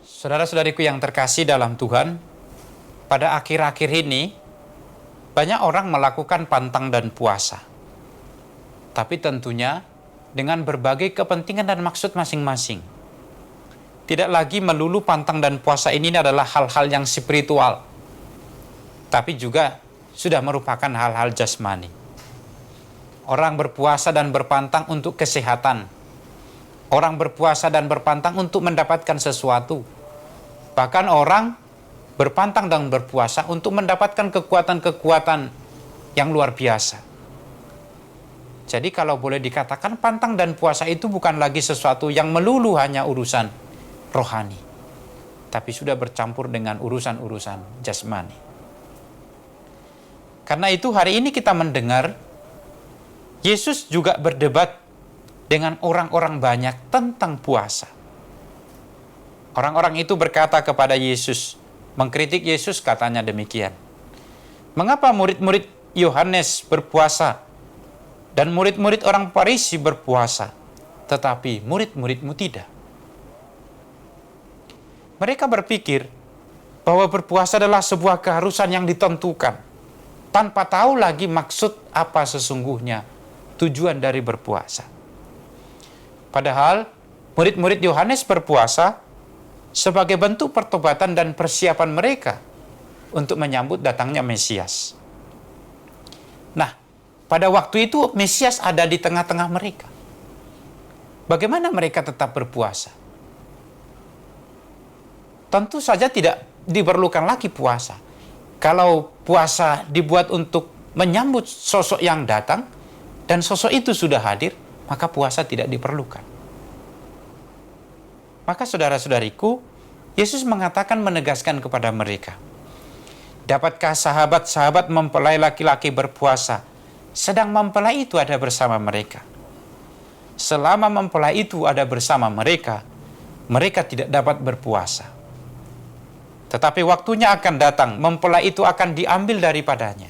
Saudara-saudariku yang terkasih dalam Tuhan, pada akhir-akhir ini banyak orang melakukan pantang dan puasa. Tapi tentunya dengan berbagai kepentingan dan maksud masing-masing. Tidak lagi melulu pantang dan puasa ini adalah hal-hal yang spiritual, tapi juga sudah merupakan hal-hal jasmani. Orang berpuasa dan berpantang untuk kesehatan. Orang berpuasa dan berpantang untuk mendapatkan sesuatu. Bahkan orang berpantang dan berpuasa untuk mendapatkan kekuatan-kekuatan yang luar biasa. Jadi kalau boleh dikatakan pantang dan puasa itu bukan lagi sesuatu yang melulu hanya urusan rohani, tapi sudah bercampur dengan urusan-urusan jasmani. Karena itu hari ini kita mendengar Yesus juga berdebat dengan orang-orang banyak tentang puasa. Orang-orang itu berkata kepada Yesus, mengkritik Yesus, katanya demikian. Mengapa murid-murid Yohanes berpuasa dan murid-murid orang Farisi berpuasa, tetapi murid-muridmu tidak? Mereka berpikir bahwa berpuasa adalah sebuah keharusan yang ditentukan, tanpa tahu lagi maksud apa sesungguhnya tujuan dari berpuasa. Padahal murid-murid Yohanes berpuasa sebagai bentuk pertobatan dan persiapan mereka untuk menyambut datangnya Mesias. Nah, pada waktu itu Mesias ada di tengah-tengah mereka. Bagaimana mereka tetap berpuasa? Tentu saja tidak diperlukan lagi puasa. Kalau puasa dibuat untuk menyambut sosok yang datang, dan sosok itu sudah hadir, maka puasa tidak diperlukan. Maka saudara-saudariku, Yesus mengatakan, menegaskan kepada mereka, dapatkah sahabat-sahabat mempelai laki-laki berpuasa, sedang mempelai itu ada bersama mereka? Selama mempelai itu ada bersama mereka, mereka tidak dapat berpuasa. Tetapi waktunya akan datang, mempelai itu akan diambil daripadanya.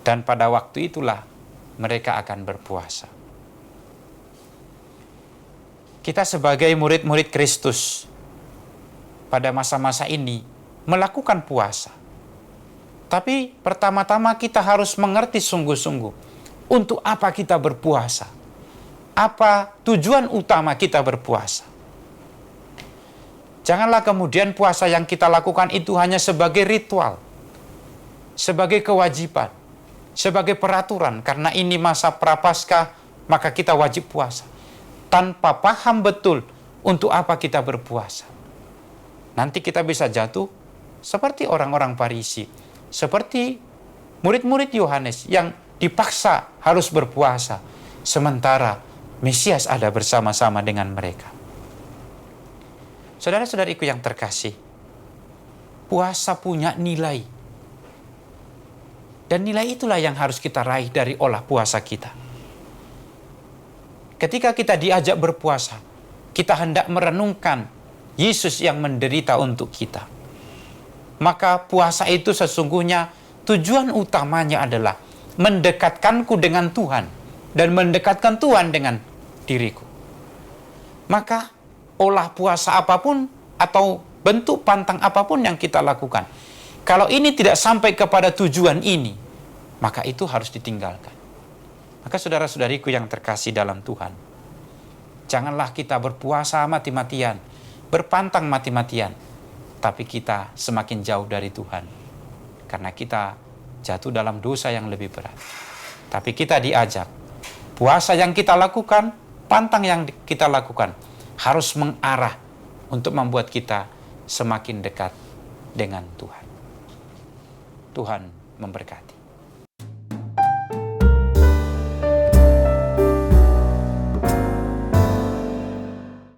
Dan pada waktu itulah mereka akan berpuasa. Kita sebagai murid-murid Kristus pada masa-masa ini melakukan puasa. Tapi pertama-tama kita harus mengerti sungguh-sungguh untuk apa kita berpuasa. Apa tujuan utama kita berpuasa. Janganlah kemudian puasa yang kita lakukan itu hanya sebagai ritual, sebagai kewajiban, sebagai peraturan. Karena ini masa prapaskah, maka kita wajib puasa. Tanpa paham betul untuk apa kita berpuasa. Nanti kita bisa jatuh seperti orang-orang Farisi, seperti murid-murid Yohanes yang dipaksa harus berpuasa, sementara Mesias ada bersama-sama dengan mereka. Saudara-saudariku yang terkasih, puasa punya nilai. Dan nilai itulah yang harus kita raih dari olah puasa kita. Ketika kita diajak berpuasa, kita hendak merenungkan Yesus yang menderita untuk kita. Maka puasa itu sesungguhnya tujuan utamanya adalah mendekatkanku dengan Tuhan dan mendekatkan Tuhan dengan diriku. Maka olah puasa apapun atau bentuk pantang apapun yang kita lakukan, kalau ini tidak sampai kepada tujuan ini, maka itu harus ditinggalkan. Maka saudara-saudariku yang terkasih dalam Tuhan, janganlah kita berpuasa mati-matian, berpantang mati-matian, tapi kita semakin jauh dari Tuhan. Karena kita jatuh dalam dosa yang lebih berat. Tapi kita diajak, puasa yang kita lakukan, pantang yang kita lakukan, harus mengarah untuk membuat kita semakin dekat dengan Tuhan. Tuhan memberkati.